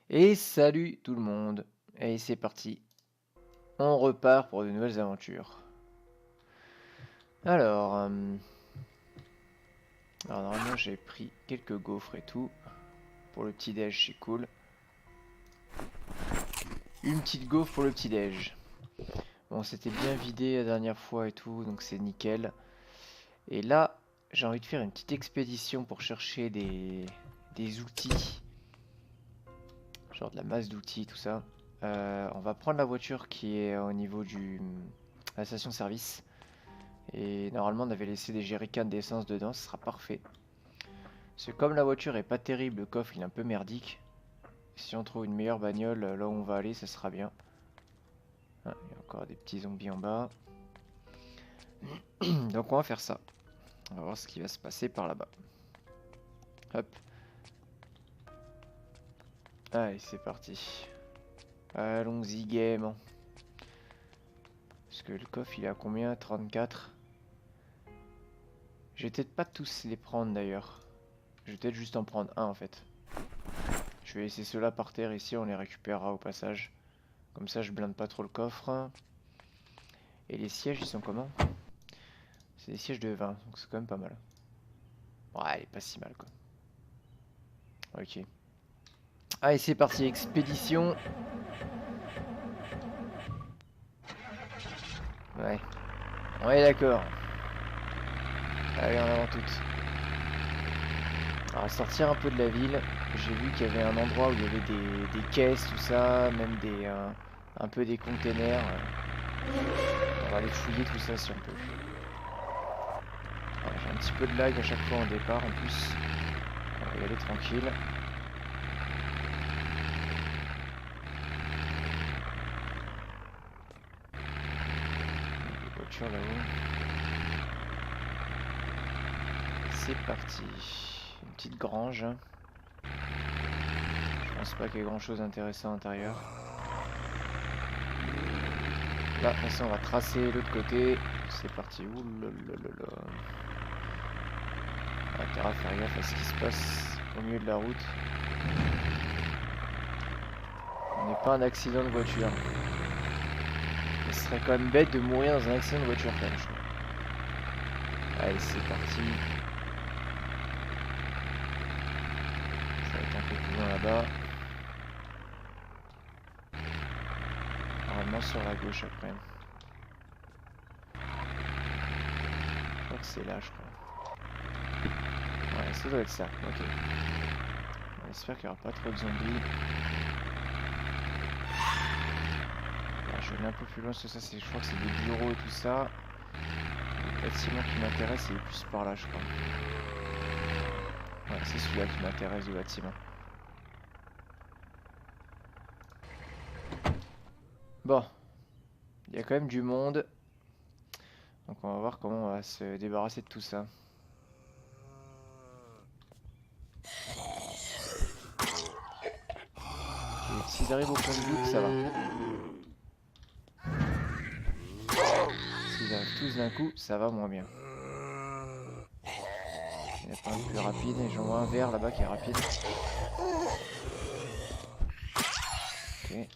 Et salut tout le monde. Et c'est parti. On repart pour de nouvelles aventures. Alors, normalement j'ai pris quelques gaufres et tout. Pour le petit déj, c'est cool. Une petite gaufre pour le petit déj. Bon, c'était bien vidé la dernière fois et tout, donc c'est nickel. Et là, j'ai envie de faire une petite expédition pour chercher des outils. Genre de la masse d'outils, tout ça. On va prendre la voiture qui est au niveau la station service. Et normalement on avait laissé des jerrycans d'essence dedans, ce sera parfait. Parce que comme la voiture est pas terrible, le coffre il est un peu merdique. Si on trouve une meilleure bagnole là où on va aller, ça sera bien. Ah, il y a encore des petits zombies en bas. Donc on va faire ça. On va voir ce qui va se passer par là-bas. Hop. Allez, c'est parti. Allons-y gaiement. Parce que le coffre il est à combien? 34. Je vais peut-être pas tous les prendre d'ailleurs. Je vais peut-être juste en prendre un en fait. Je vais laisser ceux-là par terre ici, on les récupérera au passage. Comme ça je blinde pas trop le coffre. Et les sièges ils sont comment? C'est des sièges de 20, donc c'est quand même pas mal. Ouais, elle est pas si mal quoi. Ok. Allez c'est parti, expédition. Ouais. Ouais d'accord. Allez en avant toutes. Alors sortir un peu de la ville, j'ai vu qu'il y avait un endroit où il y avait des caisses, tout ça, même un peu des containers. On va aller fouiller tout ça si on peut. J'ai un petit peu de lag à chaque fois en départ en plus. On va y aller tranquille. Des voitures là-haut. C'est parti. Une petite grange. Je pense pas qu'il y ait grand chose d'intéressant à l'intérieur. Là, de toute façon, on va tracer l'autre côté. C'est parti. Ouh là là là là. On va intérêt à faire gaffe à ce qui se passe au milieu de la route. On n'est pas un accident de voiture. Ce serait quand même bête de mourir dans un accident de voiture quand même, je trouve. Allez, c'est parti. Ça va être un peu plus loin là-bas. Normalement sur la gauche après. Je crois que c'est là, je crois. Ouais, ça doit être ça. Ok. On espère qu'il n'y aura pas trop de zombies. Alors, je vais aller un peu plus loin, parce que ça, je crois que c'est des bureaux et tout ça. Le bâtiment qui m'intéresse, il est plus par là, je crois. Ouais, c'est celui-là qui m'intéresse, le bâtiment. Bon. Il y a quand même du monde. Donc on va voir comment on va se débarrasser de tout ça. Ok, s'ils arrivent au compte-gouttes, ça va. S'ils arrivent tous d'un coup, ça va moins bien. Il n'y en a pas un plus rapide, et j'en vois un vert là-bas qui est rapide. Ok.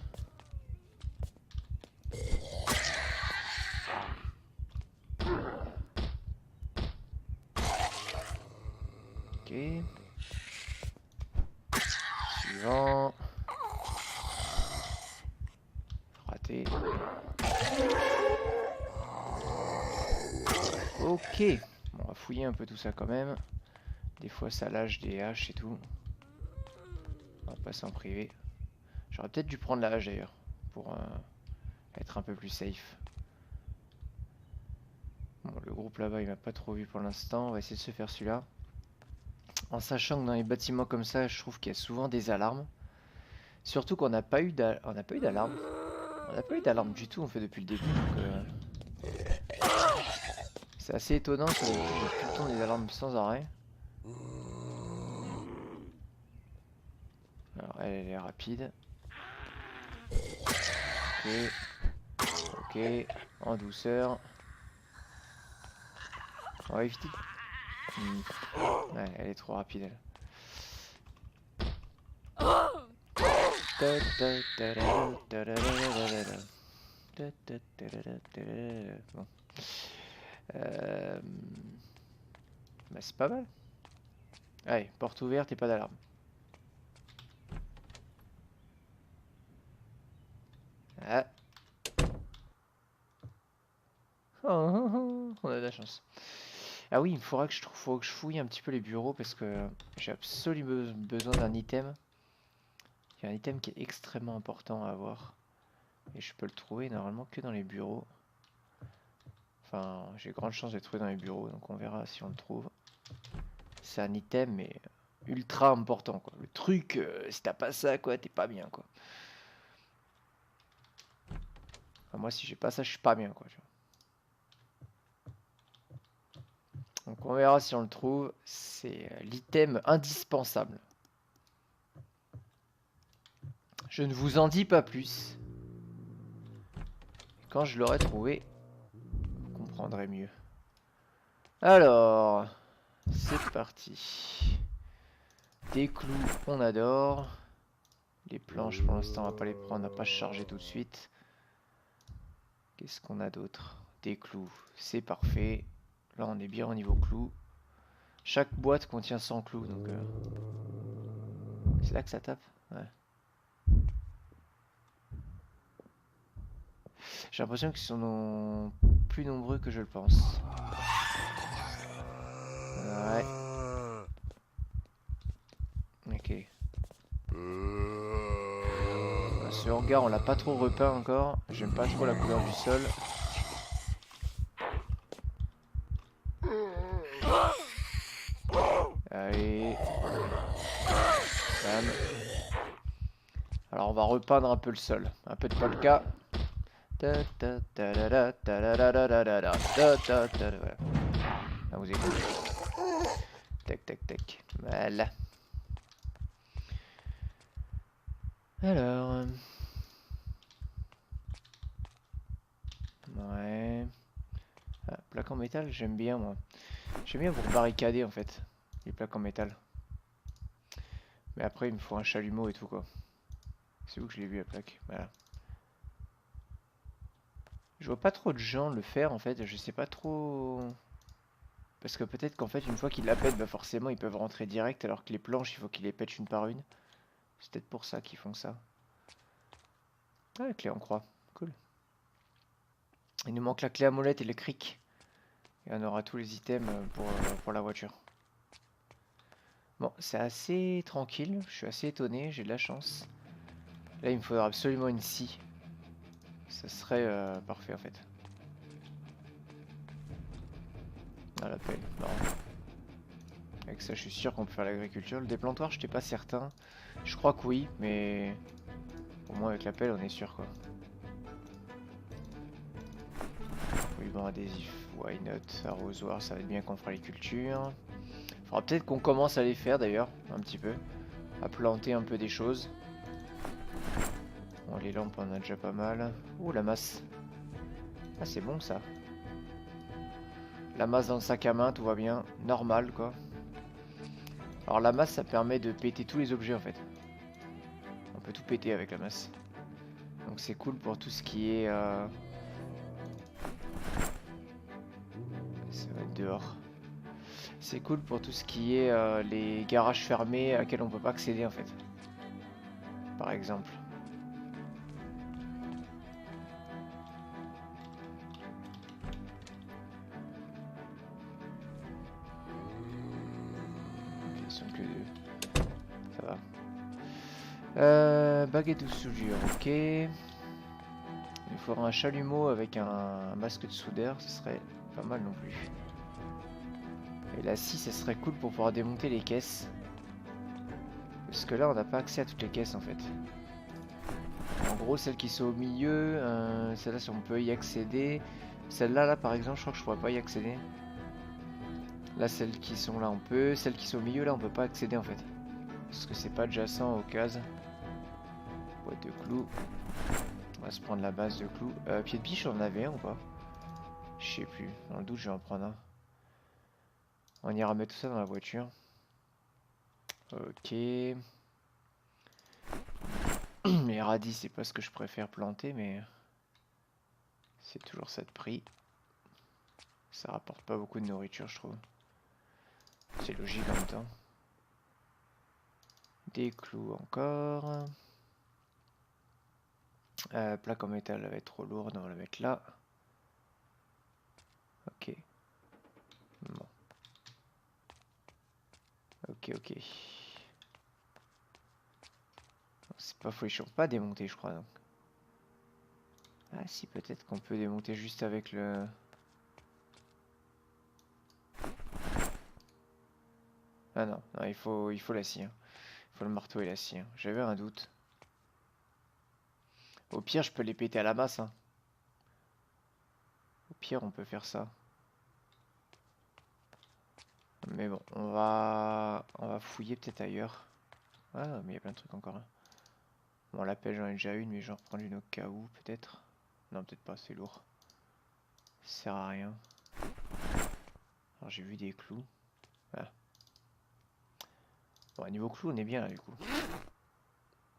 Ok. Suivant. Raté. Ok. Bon, on va fouiller un peu tout ça quand même. Des fois ça lâche des haches et tout. On va passer en privé. J'aurais peut-être dû prendre la hache d'ailleurs. Pour être un peu plus safe. Bon, le groupe là-bas il m'a pas trop vu pour l'instant. On va essayer de se faire celui-là. En sachant que dans les bâtiments comme ça, je trouve qu'il y a souvent des alarmes. Surtout qu'on n'a pas eu d'alarme. On n'a pas eu d'alarme du tout en fait depuis le début. C'est assez étonnant que j'ai tout le temps des alarmes sans arrêt. Alors elle est rapide. Ok. Ok. En douceur. On va éviter. Ouais, elle est trop rapide elle. Bon. Bah c'est pas mal. Allez, porte ouverte et pas d'alarme. Ah. Oh, on a de la chance. Ah oui, il faudra que faut que je fouille un petit peu les bureaux parce que j'ai absolument besoin d'un item. Il y a un item qui est extrêmement important à avoir. Et je peux le trouver normalement que dans les bureaux. Enfin, j'ai grande chance de le trouver dans les bureaux, donc on verra si on le trouve. C'est un item, mais ultra important, quoi. Le truc, si t'as pas ça, quoi, t'es pas bien, quoi. Enfin, moi, si j'ai pas ça, je suis pas bien, quoi. Tu vois. Donc on verra si on le trouve. C'est l'item indispensable. Je ne vous en dis pas plus. Quand je l'aurai trouvé, vous comprendrez mieux. Alors, c'est parti. Des clous, on adore. Les planches, pour l'instant, on va pas les prendre, on va pas charger tout de suite. Qu'est-ce qu'on a d'autre? Des clous, c'est parfait. Là, on est bien au niveau clous. Chaque boîte contient 100 clous, donc c'est là que ça tape. Ouais. J'ai l'impression qu'ils sont plus nombreux que je le pense. Ouais. Ok. Ce hangar, on l'a pas trop repeint encore. J'aime pas trop la couleur du sol. Allez. Bam. Alors on va repeindre un peu le sol. Un peu de polka. Voilà. Ah, vous écoutez. Tac, tac, tac. Voilà. Alors. Ouais. Ah, plaque en métal, j'aime bien moi. J'aime bien pour barricader en fait. Les plaques en métal. Mais après, il me faut un chalumeau et tout quoi. C'est où que je l'ai vu la plaque? Voilà. Je vois pas trop de gens le faire en fait. Je sais pas trop. Parce que peut-être qu'en fait, une fois qu'ils la pètent, bah forcément, ils peuvent rentrer direct. Alors que les planches, il faut qu'ils les pètent une par une. C'est peut-être pour ça qu'ils font ça. Ah, la clé en croix. Cool. Il nous manque la clé à molette et le cric. Et on aura tous les items pour la voiture. Bon, c'est assez tranquille. Je suis assez étonné. J'ai de la chance. Là, il me faudra absolument une scie. Ça serait parfait en fait. Ah, la pelle. Non. Avec ça, je suis sûr qu'on peut faire l'agriculture. Le déplantoir, je n'étais pas certain. Je crois que oui, mais au moins avec la pelle, on est sûr quoi. Ruban adhésif, why not? Arrosoir, ça va être bien qu'on fera les cultures. Faudra peut-être qu'on commence à les faire d'ailleurs, un petit peu. À planter un peu des choses. Bon, les lampes, on en a déjà pas mal. Ouh, la masse. Ah, c'est bon ça. La masse dans le sac à main, tout va bien. Normal quoi. Alors la masse, ça permet de péter tous les objets en fait. On peut tout péter avec la masse. Donc c'est cool pour tout ce qui est... Ça va être dehors. C'est cool pour tout ce qui est les garages fermés à lesquels on peut pas accéder en fait. Par exemple. Ils sont que deux. Ça va. Baguette de soudure, ok. Il faudra un chalumeau avec un masque de soudeur, ce serait pas mal non plus. Et la scie, ça serait cool pour pouvoir démonter les caisses. Parce que là, on n'a pas accès à toutes les caisses en fait. En gros, celles qui sont au milieu, celle-là, si on peut y accéder. Celle-là, là, par exemple, je crois que je pourrais pas y accéder. Là, celles qui sont là, on peut. Celles qui sont au milieu, là, on peut pas accéder en fait. Parce que c'est pas adjacent aux cases. Boîte de clous. On va se prendre la base de clous. Pied de biche, on en avait un ou pas? Je sais plus. Dans le doute, je vais en prendre un. On ira mettre tout ça dans la voiture. Ok. Les radis, c'est pas ce que je préfère planter, mais c'est toujours ça de prix. Ça rapporte pas beaucoup de nourriture, je trouve. C'est logique en même temps. Des clous encore. Plaque en métal, elle va être trop lourde, on va la mettre là. Ok. Bon. Ok, ok. C'est pas folichon, pas démonter, je crois. Donc. Ah si, peut-être qu'on peut démonter juste avec le... Ah non, non il faut la scie. Hein. Il faut le marteau et la scie. Hein. J'avais un doute. Au pire, je peux les péter à la masse. Hein. Au pire, on peut faire ça. Mais bon, on va fouiller peut-être ailleurs. Ah, mais il y a plein de trucs encore. Hein. Bon, la pelle, j'en ai déjà une, mais j'en reprends une au cas où, peut-être. Non, peut-être pas, c'est lourd. Ça sert à rien. Alors, j'ai vu des clous. Ah. Bon, niveau clous, on est bien là, du coup.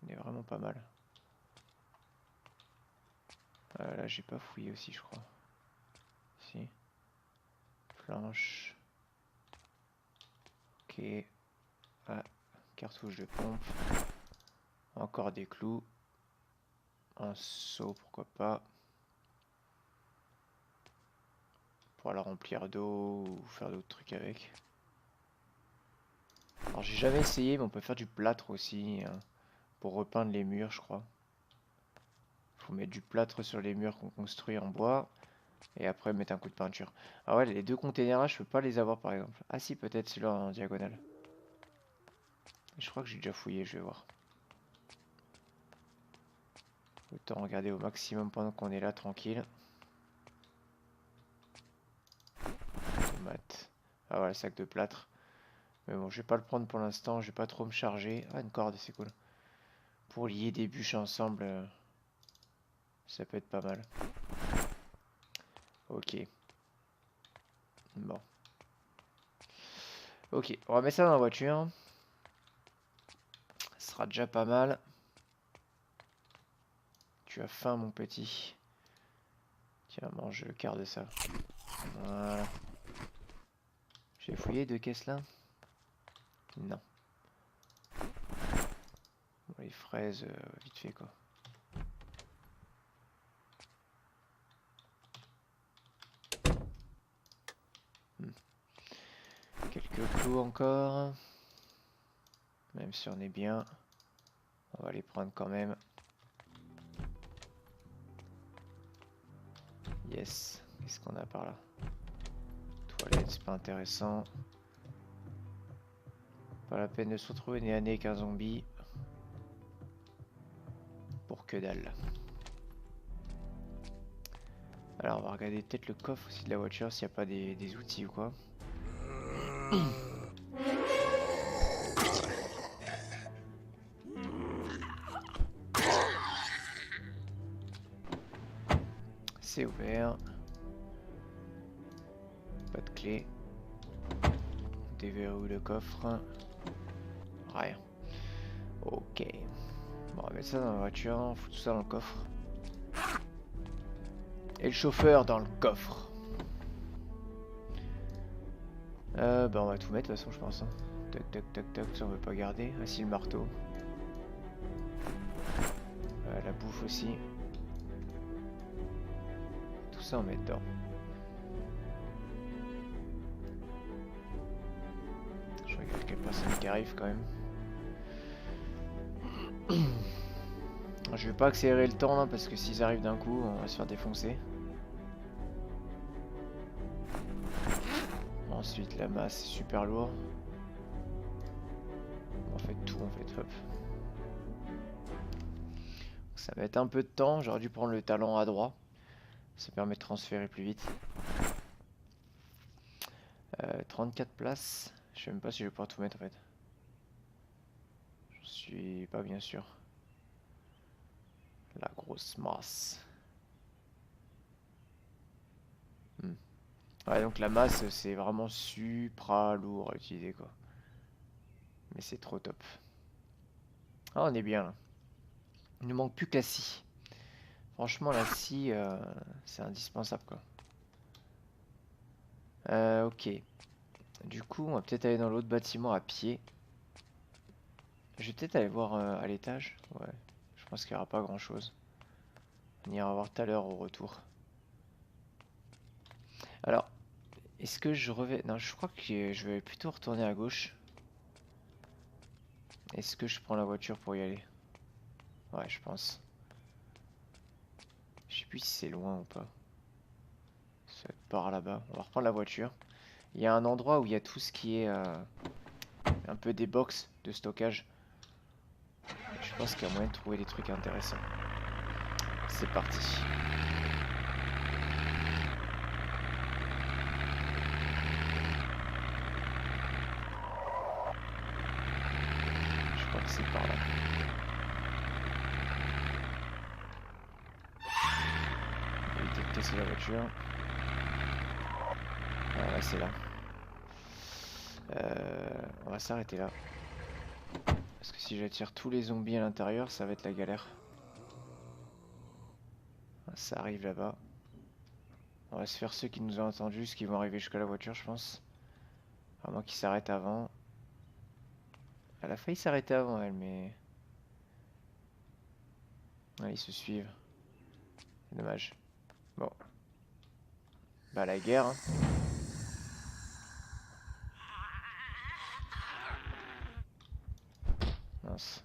On est vraiment pas mal. Là, j'ai pas fouillé aussi, je crois. Si. Planche. Ok. Ah, cartouche de pompe. Encore des clous. Un seau, pourquoi pas. Pour la remplir d'eau ou faire d'autres trucs avec. Alors j'ai jamais essayé, mais on peut faire du plâtre aussi. Hein, pour repeindre les murs, je crois. Faut mettre du plâtre sur les murs qu'on construit en bois. Et après mettre un coup de peinture. Ah ouais, les deux containers là, je peux pas les avoir par exemple. Ah si, peut-être celui-là en diagonale. Je crois que j'ai déjà fouillé, je vais voir. Autant regarder au maximum pendant qu'on est là, tranquille. Tomate. Ah voilà, sac de plâtre. Mais bon, je vais pas le prendre pour l'instant, je vais pas trop me charger. Ah, une corde, c'est cool. Pour lier des bûches ensemble, ça peut être pas mal. Ok. Bon. Ok, on va mettre ça dans la voiture. Ce sera déjà pas mal. Tu as faim, mon petit. Tiens, mange le quart de ça. Voilà. J'ai fouillé deux caisses là? Non. Bon, les fraises, vite fait quoi. Quelques clous encore. Même si on est bien. On va les prendre quand même. Yes. Qu'est-ce qu'on a par là? Toilette, c'est pas intéressant. Pas la peine de se retrouver nez à nez qu'un zombie. Pour que dalle. Alors on va regarder peut-être le coffre aussi de la voiture s'il n'y a pas des outils ou quoi. C'est ouvert. Pas de clé. Déverrouille le coffre. Rien. Ok. Bon, on va mettre ça dans la voiture, on fout tout ça dans le coffre. Et le chauffeur dans le coffre. Bah on va tout mettre de toute façon je pense. Hein. Tac tac tac tac, ça on veut pas garder. Ah si, le marteau. La bouffe aussi. Tout ça on met dedans. Je regarde quelques personnes qui arrivent quand même. Je vais pas accélérer le temps là parce que s'ils arrivent d'un coup on va se faire défoncer. Ensuite la masse c'est super lourd. On fait tout en fait, hop. Ça va être un peu de temps, j'aurais dû prendre le talent à droite. Ça permet de transférer plus vite. 34 places. Je sais même pas si je vais pouvoir tout mettre en fait. Je suis pas bien sûr. La grosse masse. Ouais, donc la masse c'est vraiment supra lourd à utiliser quoi. Mais c'est trop top. Ah, on est bien là. Il ne manque plus que la scie. Franchement, la scie, c'est indispensable, quoi. Ok. Du coup, on va peut-être aller dans l'autre bâtiment à pied. Je vais peut-être aller voir à l'étage. Ouais. Je pense qu'il n'y aura pas grand-chose. On ira voir tout à l'heure au retour. Alors, est-ce que je reviens... Non, je crois que je vais plutôt retourner à gauche. Est-ce que je prends la voiture pour y aller? Ouais, je pense. Je sais plus si c'est loin ou pas. Ça va être par là-bas. On va reprendre la voiture. Il y a un endroit où il y a tout ce qui est un peu des box de stockage. Et je pense qu'il y a moyen de trouver des trucs intéressants. C'est parti. Je crois que c'est par là. On va éviter de casser la voiture. Ah ouais, c'est là. On va s'arrêter là. Parce que si j'attire tous les zombies à l'intérieur, ça va être la galère. Ça arrive là-bas. On va se faire ceux qui nous ont entendus, ceux qui vont arriver jusqu'à la voiture, je pense. À moins qu'ils s'arrêtent avant. Elle a failli s'arrêter avant, elle, mais... Ouais, ils se suivent. C'est dommage. Bon. Bah, la guerre, hein. Mince.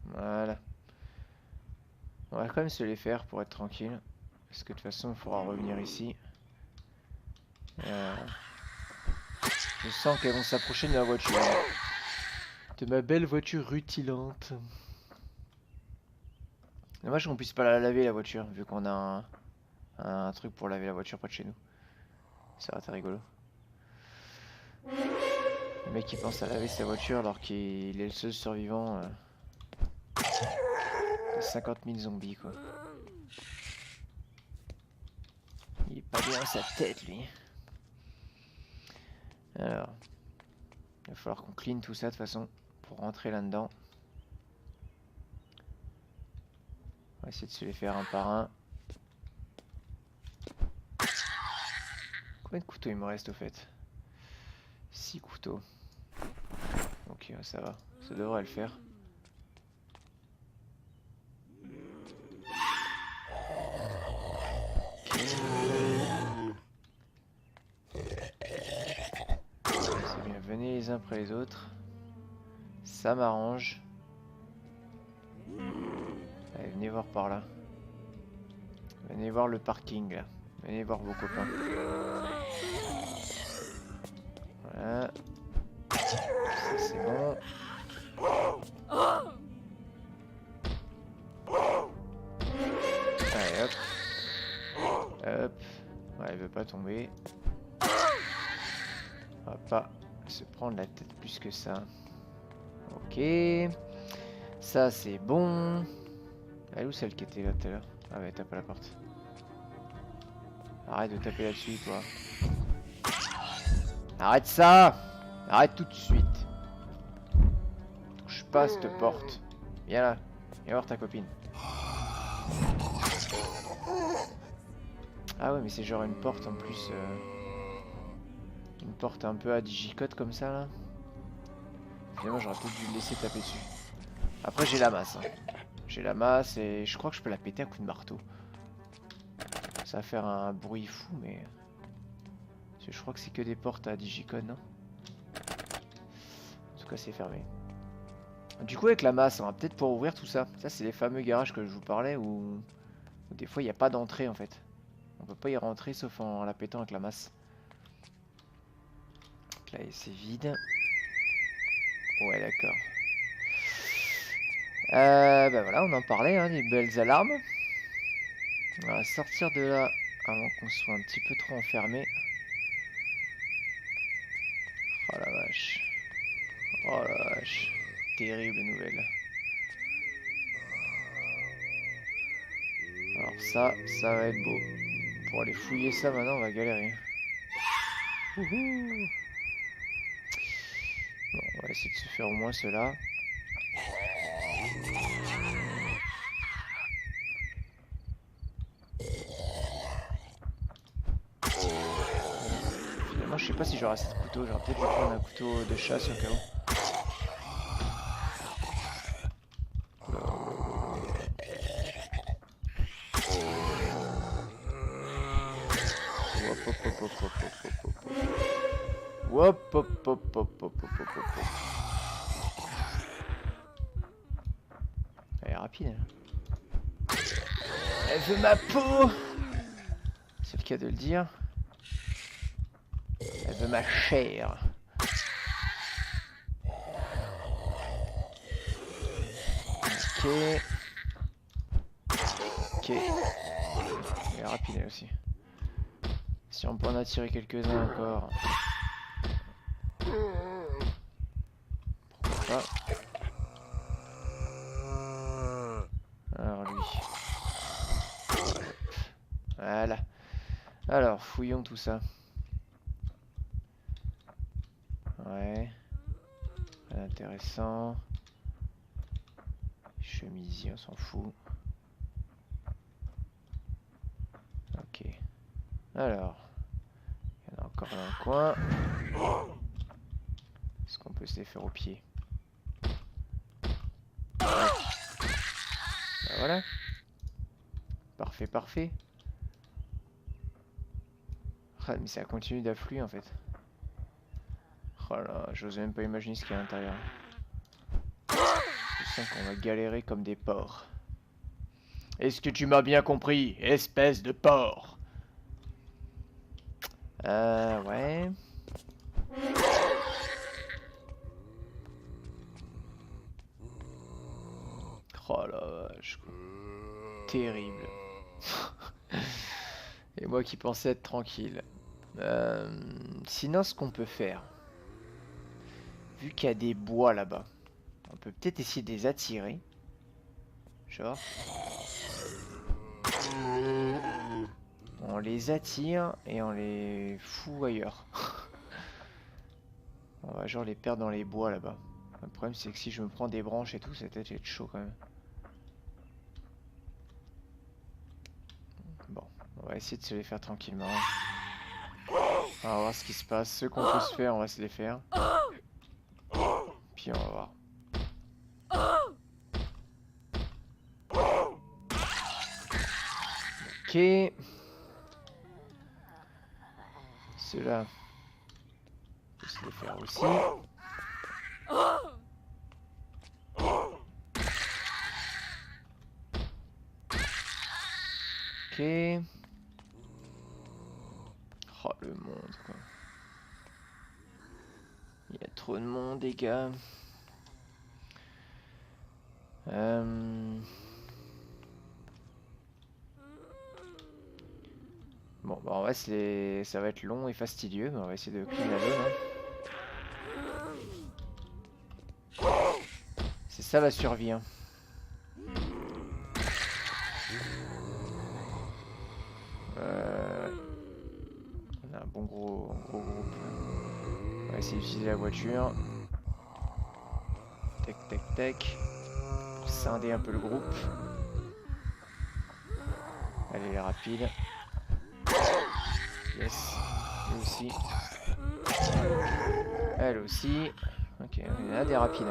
Voilà. On va quand même se les faire pour être tranquille. Parce que de toute façon, il faudra revenir ici. Je sens qu'elles vont s'approcher de ma voiture. De ma belle voiture rutilante. Dommage qu'on puisse pas la laver, la voiture, vu qu'on a un truc pour laver la voiture près de chez nous. Ça va être rigolo. Le mec qui pense à laver sa voiture alors qu'il est le seul survivant de 50 000 zombies, quoi. Il est pas bien à sa tête, lui. Alors, il va falloir qu'on clean tout ça de toute façon pour rentrer là-dedans. On va essayer de se les faire un par un. Combien de couteaux il me reste au fait? 6 couteaux. Ok, ça va. Ça devrait le faire. C'est bien, venez les uns après les autres. Ça m'arrange. Allez, venez voir par là. Venez voir le parking là. Venez voir vos copains. Voilà. Ça c'est bon. Allez hop. Hop. Ouais, elle veut pas tomber. On va pas se prendre la tête plus que ça. Ok. Ça c'est bon. Elle est où celle qui était là tout à l'heure? Ah ouais, tape à la porte. Arrête de taper là-dessus, toi. Arrête ça! Arrête tout de suite. Touche pas cette porte. Viens là. Viens voir ta copine. Ah ouais, mais c'est genre une porte en plus. Une porte un peu à digicode comme ça, là. Finalement, j'aurais peut-être dû le laisser taper dessus. Après, j'ai la masse. Hein. J'ai la masse et je crois que je peux la péter à coup de marteau. Ça va faire un bruit fou, mais... Je crois que c'est que des portes à digicode, non? En tout cas, c'est fermé. Du coup, avec la masse, on va peut-être pouvoir ouvrir tout ça. Ça, c'est les fameux garages que je vous parlais où des fois, il n'y a pas d'entrée, en fait. On peut pas y rentrer sauf en la pétant avec la masse. Donc là, c'est vide. Ouais, d'accord. Bah voilà, on en parlait, hein, des belles alarmes. On va sortir de là avant qu'on soit un petit peu trop enfermé. Oh la vache. Oh la vache. Terrible nouvelle. Alors ça va être beau. Pour aller fouiller ça maintenant, on va galérer. Wouhou. Bon, On va essayer de se faire au moins cela. Finalement, je sais pas si j'aurai assez de couteaux. J'aurais peut-être dû prendre un couteau de chasse au cas où. Hop, hop, hop, hop, hop, hop, hop, hop, hop. Elle est rapide, elle. Elle veut ma peau! C'est le cas de le dire. Elle veut ma chair. Ok. Ok. Elle est rapide, elle aussi. Si on peut en attirer quelques-uns encore. Pourquoi pas. Alors lui. Voilà. Alors, fouillons tout ça. Ouais. Intéressant. Chemisier, on s'en fout. Ok. Alors. Il y en a encore dans le coin. Est-ce qu'on peut se les faire au pied? Ben voilà. Parfait, parfait. Ah, mais ça continue d'affluer en fait. Oh là, j'ose même pas imaginer ce qu'il y a à l'intérieur. Je sens qu'on va galérer comme des porcs. Est-ce que tu m'as bien compris, espèce de porc? Ouais. Oh la vache, quoi. Terrible. Et moi qui pensais être tranquille. Sinon, ce qu'on peut faire, vu qu'il y a des bois là-bas, on peut peut-être essayer de les attirer. Genre. On les attire et on les fout ailleurs. On va genre les perdre dans les bois là-bas. Le problème c'est que si je me prends des branches et tout, ça va peut-être être chaud quand même. Bon, on va essayer de se les faire tranquillement. On va voir ce qui se passe. Ceux qu'on peut se faire, on va se les faire. Puis on va voir. Ok. Ceux-là, on peut se les faire aussi. Ok. Oh le monde quoi. Il y a trop de monde les gars. Bon bah on va se les... ça va être long et fastidieux, mais on va essayer de clean la zone. Hein. C'est ça la survie. Hein. On a un bon gros groupe. On va essayer d'utiliser la voiture. Tac tac tac. Pour scinder un peu le groupe. Elle est rapide. Yes. Lui aussi. Elle aussi. Ok, il y en a des rapides.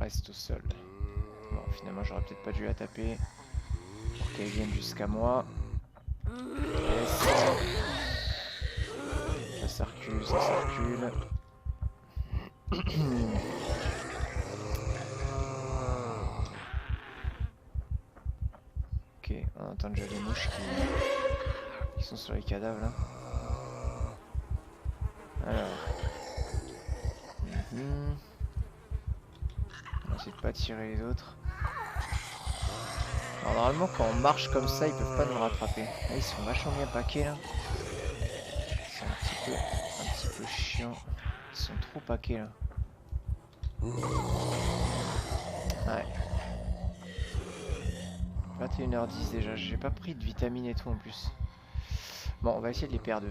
Reste au sol. Bon, finalement, j'aurais peut-être pas dû la taper. Pour qu'elle vienne jusqu'à moi. Yes. Ça recule, ça recule. Ok, on entend déjà les mouches qui sont sur les cadavres là. Alors. On va essayer de pas tirer les autres. Alors, normalement quand on marche comme ça, ils peuvent pas nous rattraper. Là, ils sont vachement bien paquets là. C'est un petit peu chiant. Ils sont trop paquets là. Ouais. 21h10 déjà, j'ai pas pris de vitamines et tout en plus. Bon, on va essayer de les perdre.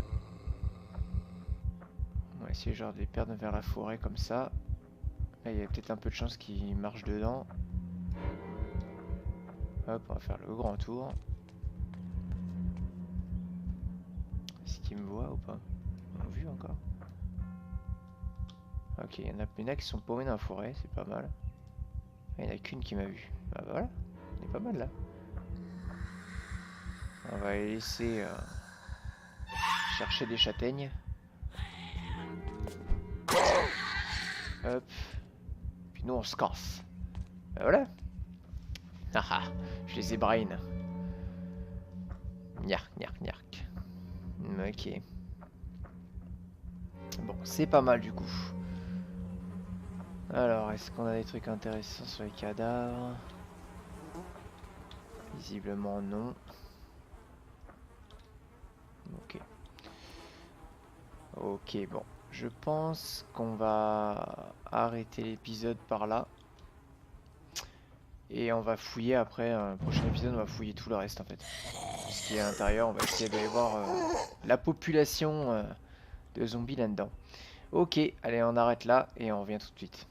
On va essayer genre de les perdre vers la forêt comme ça. Là, il y a peut-être un peu de chance qu'ils marchent dedans. Hop, on va faire le grand tour. Est-ce qu'ils me voient ou pas? Ils m'ont vu encore. Ok, il y en a qui sont paumés dans la forêt, c'est pas mal. Il n'y en a qu'une qui m'a vu. Bah voilà, on est pas mal là. On va les laisser chercher des châtaignes. Hop. Puis nous on se casse. Bah voilà. Haha, je les ai brain. Nyark, nyark, nyark. Ok. Bon, c'est pas mal du coup. Alors, est-ce qu'on a des trucs intéressants sur les cadavres? Visiblement non. Ok. Ok, bon. Je pense qu'on va arrêter l'épisode par là. Et on va fouiller après, un prochain épisode, on va fouiller tout le reste en fait. Tout ce qui est à l'intérieur, on va essayer d'aller voir la population de zombies là-dedans. Ok, allez, on arrête là et on revient tout de suite.